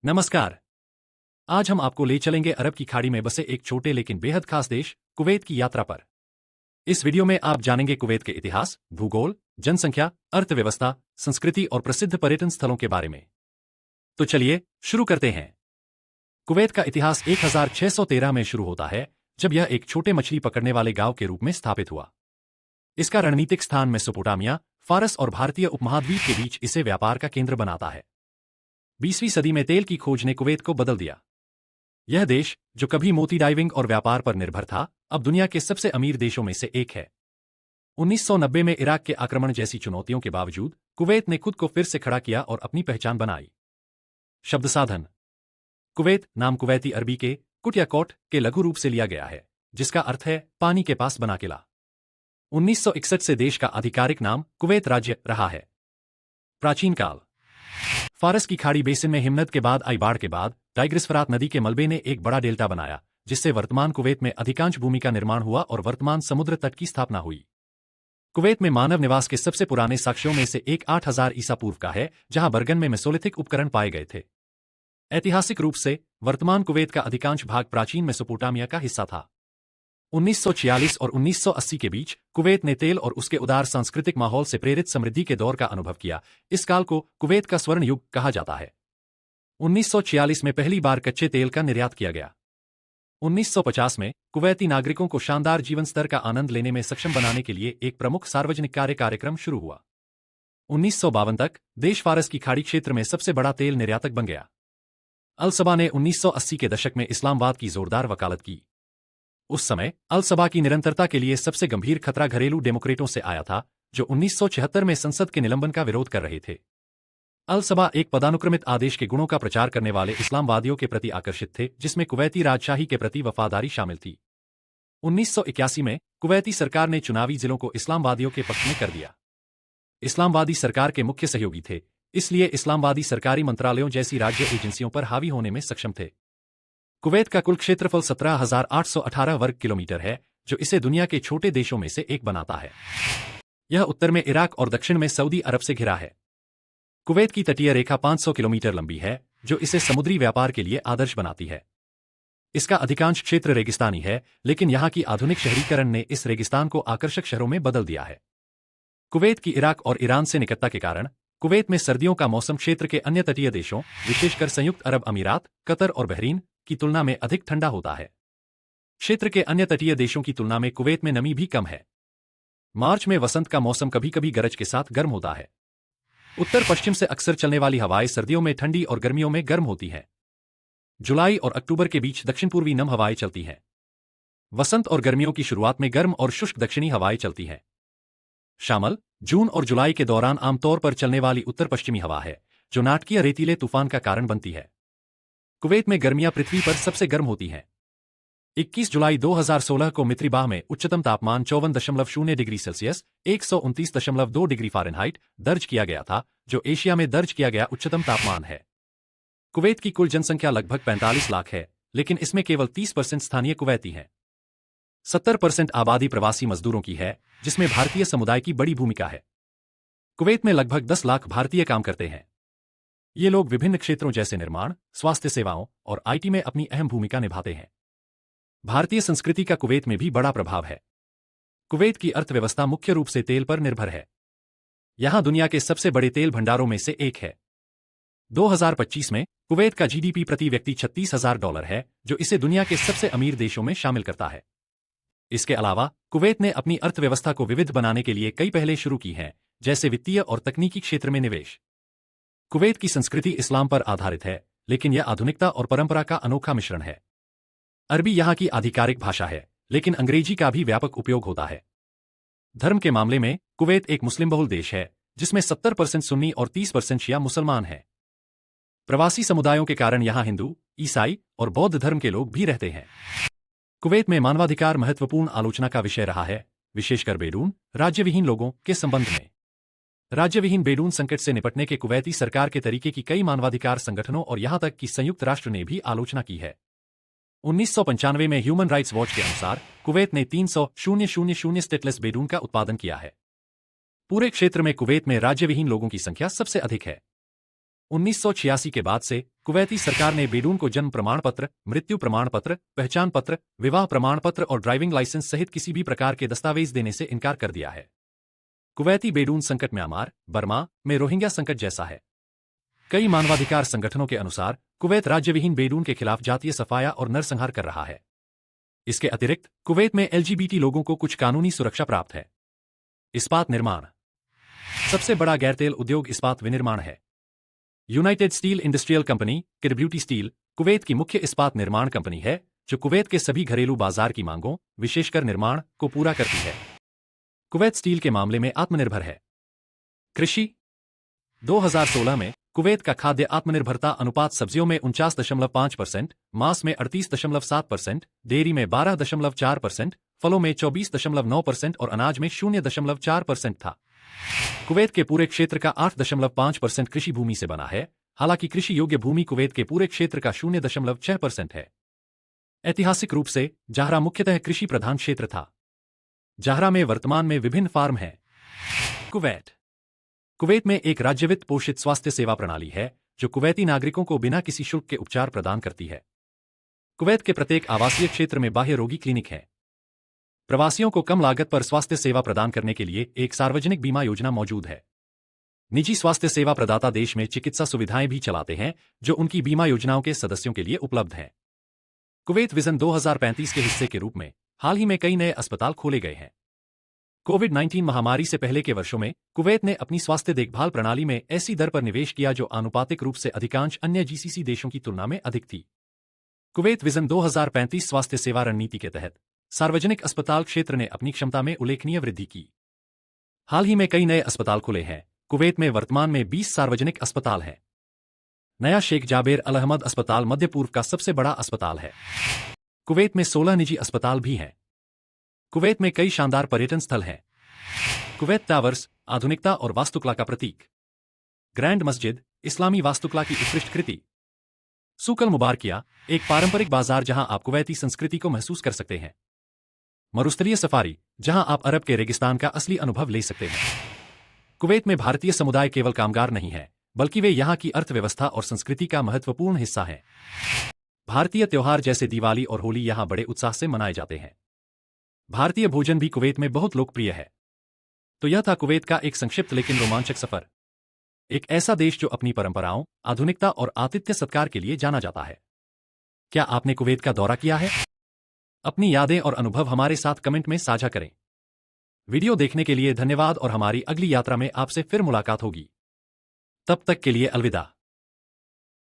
नमस्कार। आज हम आपको ले चलेंगे अरब की खाड़ी में बसे एक छोटे लेकिन बेहद खास देश कुवैत की यात्रा पर। इस वीडियो में आप जानेंगे कुवैत के इतिहास, भूगोल, जनसंख्या, अर्थव्यवस्था, संस्कृति और प्रसिद्ध पर्यटन स्थलों के बारे में। तो चलिए शुरू करते हैं। कुवैत का इतिहास 1613 में शुरू होता है, जब यह एक छोटे मछली पकड़ने वाले गांव के रूप में स्थापित हुआ। इसका रणनीतिक स्थान मेसोपोटामिया, फारस और भारतीय उपमहाद्वीप के बीच इसे व्यापार का केंद्र बनाता है। 20वीं सदी में तेल की खोज ने कुवैत को बदल दिया। यह देश, जो कभी मोती डाइविंग और व्यापार पर निर्भर था, अब दुनिया के सबसे अमीर देशों में से एक है। 1990 में इराक के आक्रमण जैसी चुनौतियों के बावजूद कुवैत ने खुद को फिर से खड़ा किया और अपनी पहचान बनाई। शब्द साधन। कुवैत नाम कुवैती अरबी के कुट या कोट के लघु रूप से लिया गया है, जिसका अर्थ है पानी के पास बना किला। 1961 से देश का आधिकारिक नाम कुवैत राज्य रहा है। प्राचीन काल। फारस की खाड़ी बेसिन में हिमनद के बाद आई बाढ़ के बाद टाइग्रिस फरात नदी के मलबे ने एक बड़ा डेल्टा बनाया, जिससे वर्तमान कुवैत में अधिकांश भूमि का निर्माण हुआ और वर्तमान समुद्र तट की स्थापना हुई। कुवैत में मानव निवास के सबसे पुराने साक्ष्यों में से एक 8000 ईसा पूर्व का है, जहां बर्गन में मेसोलिथिक उपकरण पाए गए थे। ऐतिहासिक रूप से वर्तमान कुवैत का अधिकांश भाग प्राचीन मेसोपोटामिया का हिस्सा था। 1946 और 1980 के बीच कुवैत ने तेल और उसके उदार सांस्कृतिक माहौल से प्रेरित समृद्धि के दौर का अनुभव किया। इस काल को कुवैत का स्वर्ण युग कहा जाता है। 1946 में पहली बार कच्चे तेल का निर्यात किया गया। 1950 में कुवैती नागरिकों को शानदार जीवन स्तर का आनंद लेने में सक्षम बनाने के लिए एक प्रमुख सार्वजनिक कार्यक्रम शुरू हुआ। 1952 तक देश फारस की खाड़ी क्षेत्र में सबसे बड़ा तेल निर्यातक बन गया। अल सबा ने 1980 के दशक में इस्लामाबाद की जोरदार वकालत की। उस समय अल सबा की निरंतरता के लिए सबसे गंभीर खतरा घरेलू डेमोक्रेटों से आया था, जो 1976 में संसद के निलंबन का विरोध कर रहे थे। अल सबा एक पदानुक्रमित आदेश के गुणों का प्रचार करने वाले इस्लामवादियों के प्रति आकर्षित थे, जिसमें कुवैती राजशाही के प्रति वफादारी शामिल थी। 1981 में कुवैती सरकार ने चुनावी जिलों को इस्लामवादियों के पक्ष में कर दिया। इस्लामवादी सरकार के मुख्य सहयोगी थे, इसलिए इस्लामवादी सरकारी मंत्रालयों जैसी राज्य एजेंसियों पर हावी होने में सक्षम थे। कुवैत का कुल क्षेत्रफल 17,818 वर्ग किलोमीटर है, जो इसे दुनिया के छोटे देशों में से एक बनाता है। यह उत्तर में इराक और दक्षिण में सऊदी अरब से घिरा है। कुवैत की तटीय रेखा 500 किलोमीटर लंबी है, जो इसे समुद्री व्यापार के लिए आदर्श बनाती है। इसका अधिकांश क्षेत्र रेगिस्तानी है, लेकिन यहां की आधुनिक शहरीकरण ने इस रेगिस्तान को आकर्षक शहरों में बदल दिया है। कुवैत की इराक और ईरान से निकटता के कारण कुवैत में सर्दियों का मौसम क्षेत्र के अन्य तटीय देशों, विशेषकर संयुक्त अरब अमीरात, कतर और बहरीन की तुलना में अधिक ठंडा होता है। क्षेत्र के अन्य तटीय देशों की तुलना में कुवैत में नमी भी कम है। मार्च में वसंत का मौसम कभी कभी गरज के साथ गर्म होता है। उत्तर पश्चिम से अक्सर चलने वाली हवाएं सर्दियों में ठंडी और गर्मियों में गर्म होती हैं। जुलाई और अक्टूबर के बीच दक्षिण पूर्वी नम हवाएं चलती हैं। वसंत और गर्मियों की शुरुआत में गर्म और शुष्क दक्षिणी हवाएं चलती हैं। शामल, जून और जुलाई के दौरान आमतौर पर चलने वाली उत्तर पश्चिमी हवा है, जो नाटकीय रेतीले तूफान का कारण बनती है। कुवैत में गर्मियां पृथ्वी पर सबसे गर्म होती हैं। 21 जुलाई 2016 को मित्रिबाह में उच्चतम तापमान 54.0 डिग्री सेल्सियस 129.2 डिग्री फ़ारेनहाइट दर्ज किया गया था, जो एशिया में दर्ज किया गया उच्चतम तापमान है। कुवैत की कुल जनसंख्या लगभग 45 लाख है, लेकिन इसमें केवल 30% स्थानीय कुवैती हैं। 70% आबादी प्रवासी मजदूरों की है, जिसमें भारतीय समुदाय की बड़ी भूमिका है। कुवैत में लगभग 10 लाख भारतीय काम करते हैं। ये लोग विभिन्न क्षेत्रों जैसे निर्माण, स्वास्थ्य सेवाओं और आईटी में अपनी अहम भूमिका निभाते हैं। भारतीय संस्कृति का कुवैत में भी बड़ा प्रभाव है। कुवैत की अर्थव्यवस्था मुख्य रूप से तेल पर निर्भर है। यहां दुनिया के सबसे बड़े तेल भंडारों में से एक है। 2025 में कुवैत का जीडीपी प्रति व्यक्ति $36,000 है, जो इसे दुनिया के सबसे अमीर देशों में शामिल करता है। इसके अलावा कुवैत ने अपनी अर्थव्यवस्था को विविध बनाने के लिए कई पहलें शुरू की हैं, जैसे वित्तीय और तकनीकी क्षेत्र में निवेश। कुवैत की संस्कृति इस्लाम पर आधारित है, लेकिन यह आधुनिकता और परंपरा का अनोखा मिश्रण है। अरबी यहां की आधिकारिक भाषा है, लेकिन अंग्रेजी का भी व्यापक उपयोग होता है। धर्म के मामले में कुवैत एक मुस्लिम बहुल देश है, जिसमें 70% सुन्नी और 30% शिया मुसलमान हैं। प्रवासी समुदायों के कारण यहां हिंदू, ईसाई और बौद्ध धर्म के लोग भी रहते हैं। कुवैत में मानवाधिकार महत्वपूर्ण आलोचना का विषय रहा है, विशेषकर बेडून राज्यविहीन लोगों के संबंध में। राज्यविहीन बेडून संकट से निपटने के कुवैती सरकार के तरीके की कई मानवाधिकार संगठनों और यहां तक कि संयुक्त राष्ट्र ने भी आलोचना की है। 1995 में ह्यूमन राइट्स वॉच के अनुसार कुवैत ने 300,000 स्टेटलेस बेडून का उत्पादन किया है। पूरे क्षेत्र में कुवैत में राज्यविहीन लोगों की संख्या सबसे अधिक है। 1986 के बाद से कुवैती सरकार ने बेडून को जन्म प्रमाण पत्र, मृत्यु प्रमाण पत्र, पहचान पत्र, विवाह प्रमाण पत्र और ड्राइविंग लाइसेंस सहित किसी भी प्रकार के दस्तावेज देने से इनकार कर दिया है। कुवैती बेडून संकट म्यांमार, बर्मा में रोहिंग्या संकट जैसा है। कई मानवाधिकार संगठनों के अनुसार कुवैत राज्यविहीन बेडून के खिलाफ जातीय सफाया और नरसंहार कर रहा है। इसके अतिरिक्त कुवैत में LGBT लोगों को कुछ कानूनी सुरक्षा प्राप्त है। इस्पात निर्माण। सबसे बड़ा गैरतेल उद्योग इस्पात विनिर्माण है। यूनाइटेड स्टील इंडस्ट्रियल कंपनी किरब्यूटी स्टील कुवैत की मुख्य इस्पात निर्माण कंपनी है, जो कुवैत के सभी घरेलू बाजार की मांगों, विशेषकर निर्माण, को पूरा करती है। कुवैत स्टील के मामले में आत्मनिर्भर है। कृषि। 2016 में कुवैत का खाद्य आत्मनिर्भरता अनुपात सब्जियों में 49.5%, मांस में 38.7%, डेयरी में 12.4%, फलों में 24.9% और अनाज में 0.4% था। कुवैत के पूरे क्षेत्र का 8.5% कृषि भूमि से बना है, हालांकि कृषि योग्य भूमि कुवैत के पूरे क्षेत्र का 0.6% है। ऐतिहासिक रूप से जाहरा मुख्यतः कृषि प्रधान क्षेत्र था। जाहरा में वर्तमान में विभिन्न फार्म हैं। कुवैत। कुवैत में एक राज्य वित्त पोषित स्वास्थ्य सेवा प्रणाली है, जो कुवैती नागरिकों को बिना किसी शुल्क के उपचार प्रदान करती है। कुवैत के प्रत्येक आवासीय क्षेत्र में बाह्य रोगी क्लिनिक है। प्रवासियों को कम लागत पर स्वास्थ्य सेवा प्रदान करने के लिए एक सार्वजनिक बीमा योजना मौजूद है। निजी स्वास्थ्य सेवा प्रदाता देश में चिकित्सा सुविधाएं भी चलाते हैं, जो उनकी बीमा योजनाओं के सदस्यों के लिए उपलब्ध हैं। कुवैत विजन 2035 के हिस्से के रूप में हाल ही में कई नए अस्पताल खोले गए हैं। कोविड-19 महामारी से पहले के वर्षों में कुवैत ने अपनी स्वास्थ्य देखभाल प्रणाली में ऐसी दर पर निवेश किया जो आनुपातिक रूप से अधिकांश अन्य GCC देशों की तुलना में अधिक थी। कुवैत विजन 2035 स्वास्थ्य सेवा रणनीति के तहत सार्वजनिक अस्पताल क्षेत्र ने अपनी क्षमता में उल्लेखनीय वृद्धि की। हाल ही में कई नए अस्पताल खुले हैं। कुवैत में वर्तमान में 20 सार्वजनिक अस्पताल हैं। नया शेख जाबेर अल अहमद अस्पताल मध्य पूर्व का सबसे बड़ा अस्पताल है। कुवैत में 16 निजी अस्पताल भी हैं। कुवैत में कई शानदार पर्यटन स्थल हैं। कुवैत टावर्स, आधुनिकता और वास्तुकला का प्रतीक। ग्रैंड मस्जिद, इस्लामी वास्तुकला की उत्कृष्ट कृति। सूकल मुबारकिया, एक पारंपरिक बाजार जहां आप कुवैती संस्कृति को महसूस कर सकते हैं। मरुस्थलीय सफारी, जहां आप अरब के रेगिस्तान का असली अनुभव ले सकते हैं। कुवैत में भारतीय समुदाय केवल कामगार नहीं है, बल्कि वे यहां की अर्थव्यवस्था और संस्कृति का महत्वपूर्ण हिस्सा हैं। भारतीय त्योहार जैसे दिवाली और होली यहां बड़े उत्साह से मनाए जाते हैं। भारतीय भोजन भी कुवैत में बहुत लोकप्रिय है। तो यह था कुवैत का एक संक्षिप्त लेकिन रोमांचक सफर। एक ऐसा देश जो अपनी परंपराओं, आधुनिकता और आतिथ्य सत्कार के लिए जाना जाता है। क्या आपने कुवैत का दौरा किया है? अपनी यादें और अनुभव हमारे साथ कमेंट में साझा करें। वीडियो देखने के लिए धन्यवाद और हमारी अगली यात्रा में आपसे फिर मुलाकात होगी। तब तक के लिए अलविदा।